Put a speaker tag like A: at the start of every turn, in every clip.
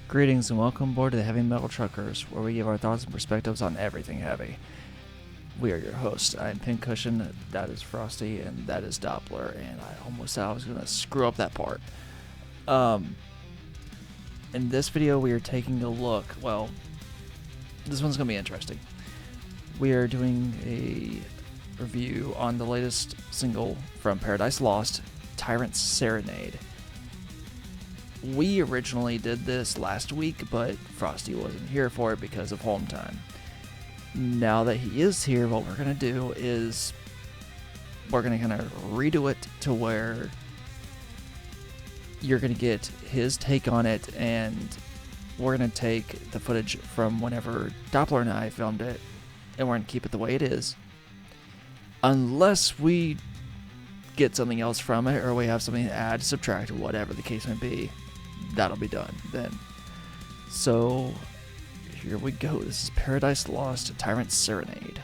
A: Greetings and welcome aboard to the Heavy Metal Truckers, where we give our thoughts and perspectives on everything heavy. We are your hosts. I'm Pincushion, that is Frosty, and that is Doppler, and I almost thought I was going to screw up that part. In this video we are taking a look, well, this one's going to be interesting. We are doing a review on the latest single from Paradise Lost, Tyrants Serenade. We originally did this last week, but Frosty wasn't here for it because of home time. Now that he is here, what we're going to do is we're going to kind of redo it to where you're going to get his take on it, and we're going to take the footage from whenever Doppler and I filmed it, and we're going to keep it the way it is. Unless we get something else from it, or we have something to add, subtract, whatever the case may be. That'll be done then. So here we go. This is Paradise Lost, Tyrants Serenade.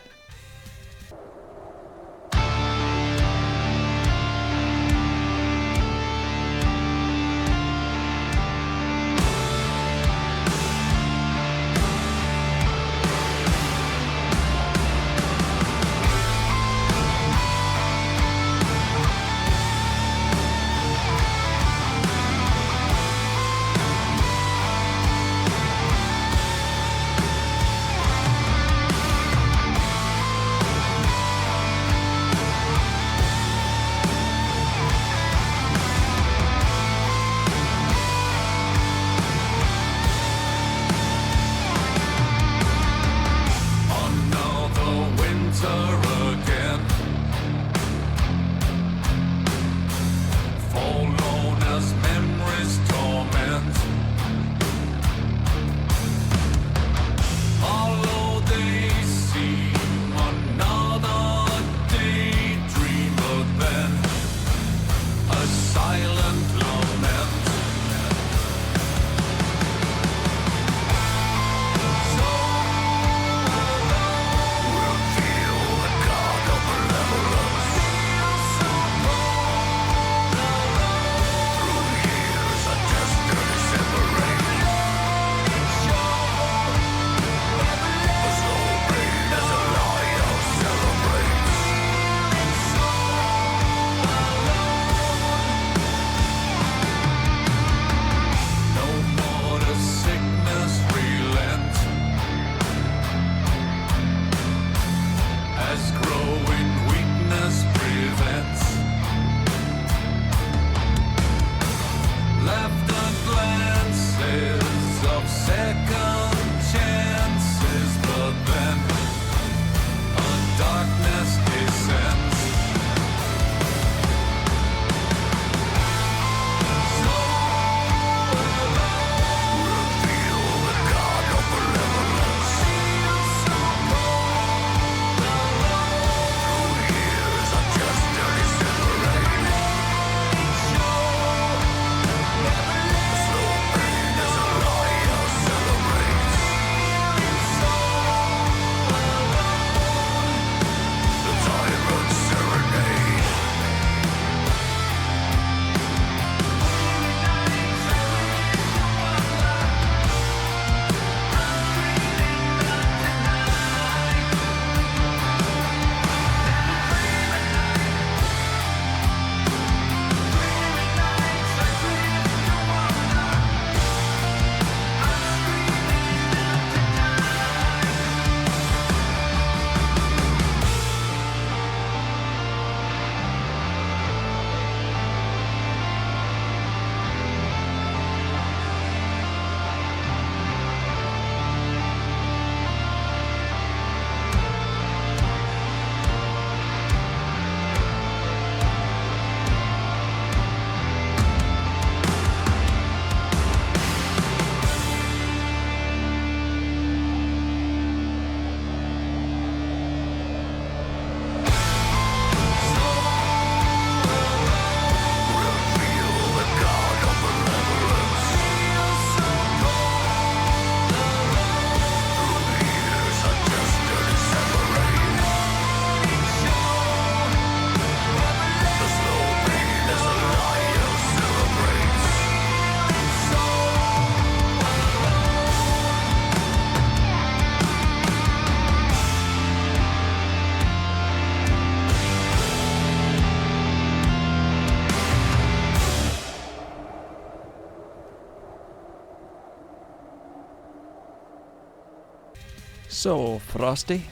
A: So, Frosty?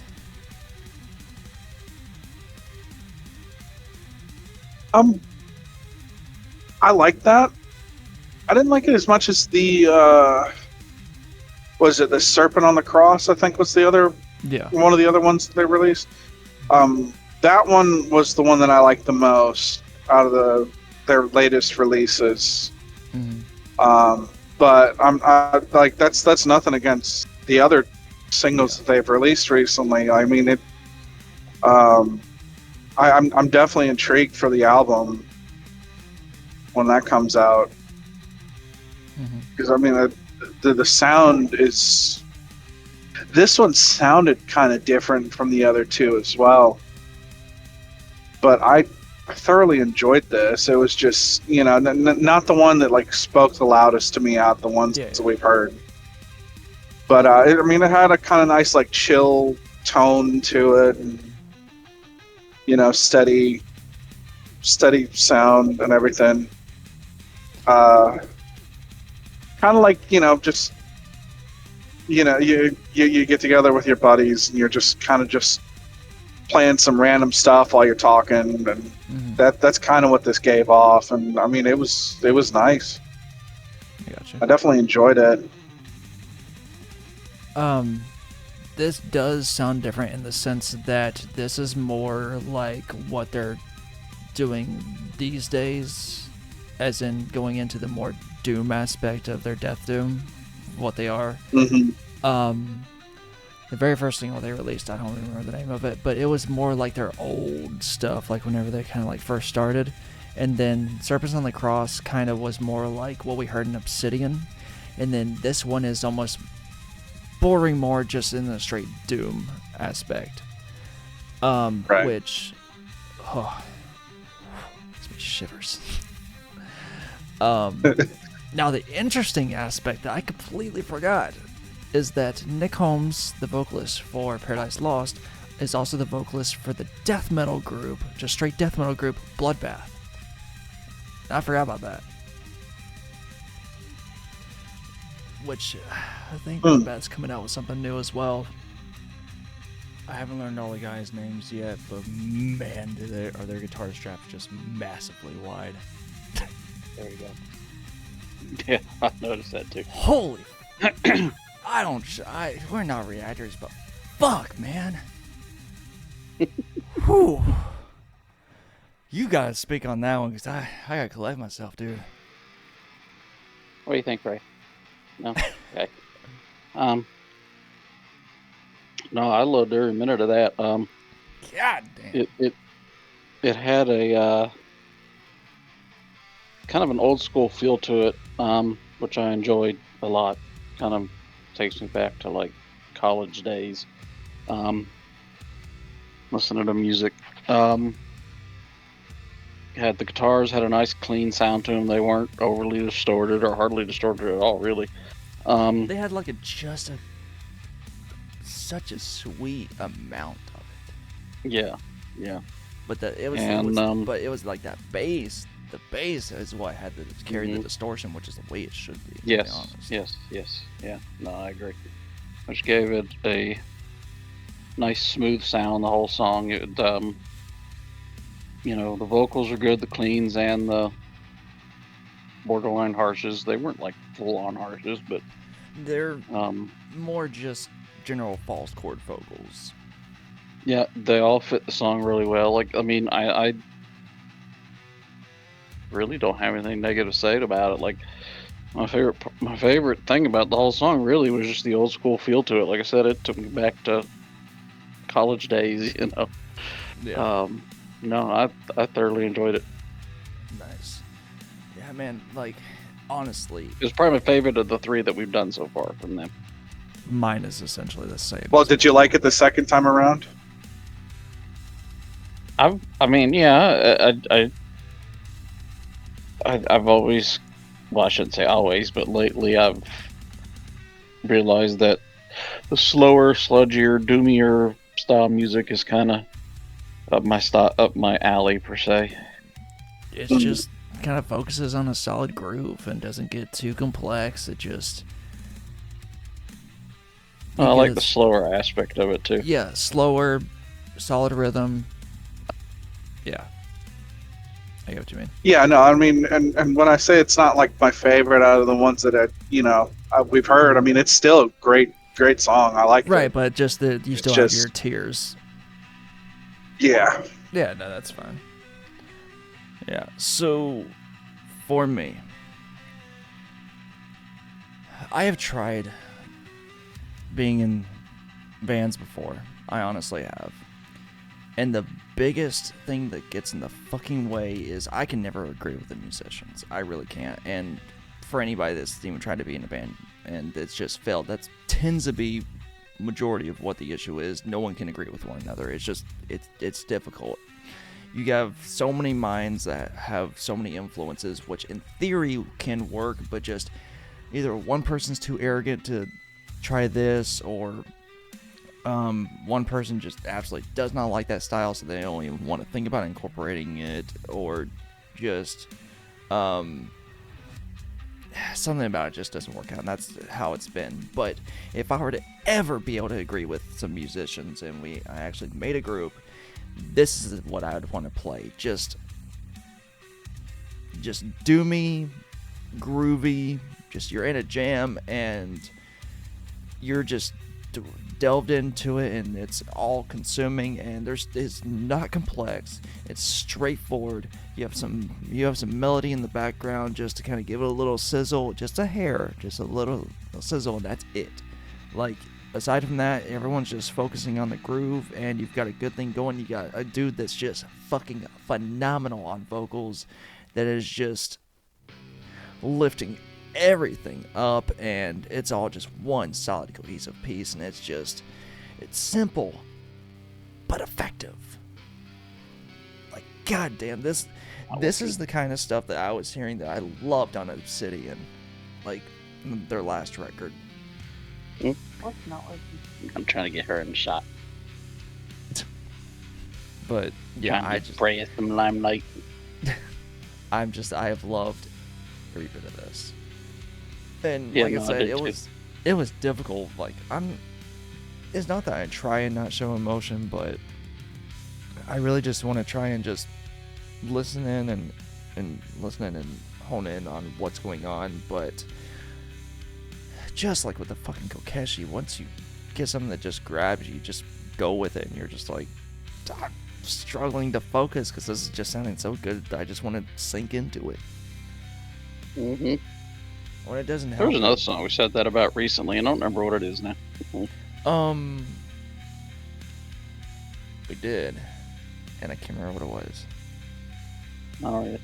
B: Um, I like that. I didn't like it as much as the was it the Serpent on the Cross? I think was the other
A: Yeah.
B: one of the other ones that they released. That one was the one that I liked the most out of their latest releases.
A: Mm-hmm.
B: But like that's nothing against the other
A: Yeah.
B: singles that they've released recently. I mean, um, I'm definitely intrigued for the album when that comes out
A: Mm-hmm.
B: because I mean the sound is this one sounded kind of different from the other two as well. But I thoroughly enjoyed this. It was just not the one that like spoke the loudest to me out the ones
A: Yeah,
B: that
A: yeah.
B: we've heard. But I mean, it had a kind of nice like chill tone to it, and steady sound and everything. Uh, Kind of like just you get together with your buddies and you're just kind of just playing some random stuff while you're talking, and
A: Mm-hmm.
B: that's kind of what this gave off. And I mean, it was nice.
A: I gotcha.
B: I definitely enjoyed it.
A: Um, this does sound different in the sense that this is more like what they're doing these days, as in going into the more doom aspect of their death doom, what they are.
B: Hmm.
A: Um, the very first single they released, I don't remember the name of it, but it was more like their old stuff, like whenever they kind of like first started. And then Serpents on the Cross kind of was more like what we heard in Obsidian. And then this one is almost bordering more just in the straight doom aspect.
B: Right.
A: Which, oh, gives me shivers. Now the interesting aspect that I completely forgot is that Nick Holmes, the vocalist for Paradise Lost, is also the vocalist for the death metal group, just straight death metal group, Bloodbath. I forgot about that. Which, I think Bloodbath's coming out with something new as well.
C: I haven't learned all the guys' names yet, but man, are their guitar straps just massively wide.
D: There you go. Yeah, I noticed that too.
A: Holy... we're not reactors, but fuck, man. Whew. You gotta speak on that one, because I gotta collect myself, dude.
D: What do you think, Ray? No? Okay. No, I loved every minute of that.
A: God damn.
D: It had a kind of an old school feel to it, which I enjoyed a lot. Kind of takes me back to like college days. Listening to music. Had the guitars had a nice clean sound to them. They weren't overly distorted or hardly distorted at all, really.
A: They had like such a sweet amount of it.
D: Yeah.
A: But it was like that bass. The bass is what had to carry the distortion, which is the way it should be.
D: Yes.
A: To be honest.
D: Yes. Yeah. No, I agree. Which gave it a nice smooth sound. The whole song. The vocals are good. The cleans and the borderline harshes. They weren't like full on harshes, but
A: they're more just general false chord vocals.
D: Yeah, they all fit the song really well. Like, I mean, I really don't have anything negative to say about it. Like, my favorite thing about the whole song really was just the old school feel to it. Like I said, it took me back to college days.
A: Yeah.
D: No, I thoroughly enjoyed it.
A: Nice. Yeah, man. Like, honestly,
D: It's probably my favorite of the three that we've done so far from them.
A: mine is essentially the same.
B: Well, did you like it the second time around?
D: I mean, yeah, I've always, well, I shouldn't say always, but lately I've realized that the slower, sludgier, doomier style music is kind of up my alley per se.
A: It just kind of focuses on a solid groove and doesn't get too complex. It just
D: I like the
A: Because-
D: slower aspect of it too.
A: Yeah, slower, solid rhythm. Yeah. I get what you mean.
B: Yeah, no, I mean, and when I say it's not like my favorite out of the ones that we've heard, I mean, it's still a great song. I like
A: Right,
B: it.
A: but just that you
B: It's
A: still have
B: just-
A: your tears.
B: Yeah.
A: Yeah, no, that's fine. Yeah, so for me, I have tried being in bands before. I honestly have. And the biggest thing that gets in the fucking way is I can never agree with the musicians. I really can't. And for anybody that's even tried to be in a band and it's just failed, that tends to be majority of what the issue is. No one can agree with one another. It's just it's difficult. You have so many minds that have so many influences, which in theory can work, but just either one person's too arrogant to try this, or one person just absolutely does not like that style, so they don't even want to think about incorporating it, or just something about it just doesn't work out, and that's how it's been. But if I were to ever be able to agree with some musicians and I actually made a group, this is what I would want to play. Just doomy, groovy, just you're in a jam and you're just delved into it, and it's all consuming, and it's not complex. It's straightforward. You have some melody in the background just to kind of give it a little sizzle, just a hair, just a little sizzle, and that's it. Like, aside from that, everyone's just focusing on the groove, and you've got a good thing going. You got a dude that's just fucking phenomenal on vocals, that is just lifting everything up, and it's all just one solid cohesive piece, and it's simple but effective. Like, goddamn, this is the kind of stuff that I was hearing that I loved on Obsidian, like their last record.
E: What's not working?
D: I'm trying to get her in the shot.
A: But yeah,
D: Trying to spray some limelight.
A: I have loved every bit of this. And
D: Yeah,
A: like
D: no,
A: I
D: I
A: said,
D: did
A: it was difficult. Like, it's not that I try and not show emotion, but I really just want to try and just listen in and listen in and hone in on what's going on. But just like with the fucking Kokeshi, once you get something that just grabs you, just go with it, and you're just like, I'm struggling to focus because this is just sounding so good. I just want to sink into it.
D: Mm-hmm.
A: When it doesn't
D: There
A: help.
D: was another song we said that about recently, and I don't remember what it is now.
A: We did, and I can't remember what it was.
D: All right.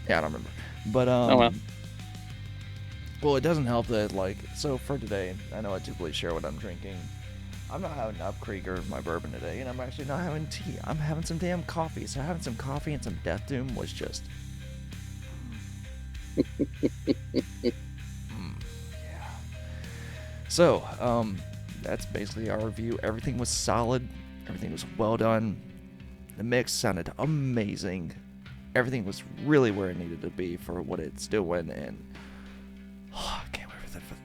A: Yeah, I don't remember. But
D: Oh, well.
A: Well, it doesn't help that, like, so for today, I know I typically share what I'm drinking. I'm not having Up Creek or my bourbon today, and I'm actually not having tea. I'm having some damn coffee. So having some coffee and some Death Doom was just. Yeah. So, that's basically our review. Everything was solid. Everything was well done. The mix sounded amazing. Everything was really where it needed to be for what it's doing, and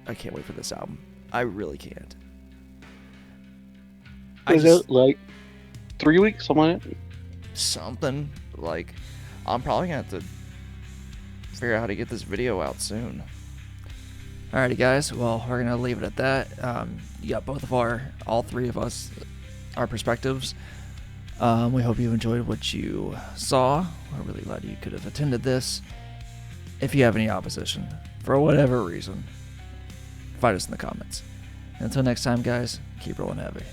A: I can't wait for this album. I really can't.
D: Is it like 3 weeks, something like that?
A: Something like, I'm probably gonna have to figure out how to get this video out soon. Alrighty, guys. Well, we're gonna leave it at that. You got all three of us, our perspectives. We hope you enjoyed what you saw. We're really glad you could have attended this. If you have any opposition, for whatever reason, find us in the comments. Until next time, guys, keep rolling heavy.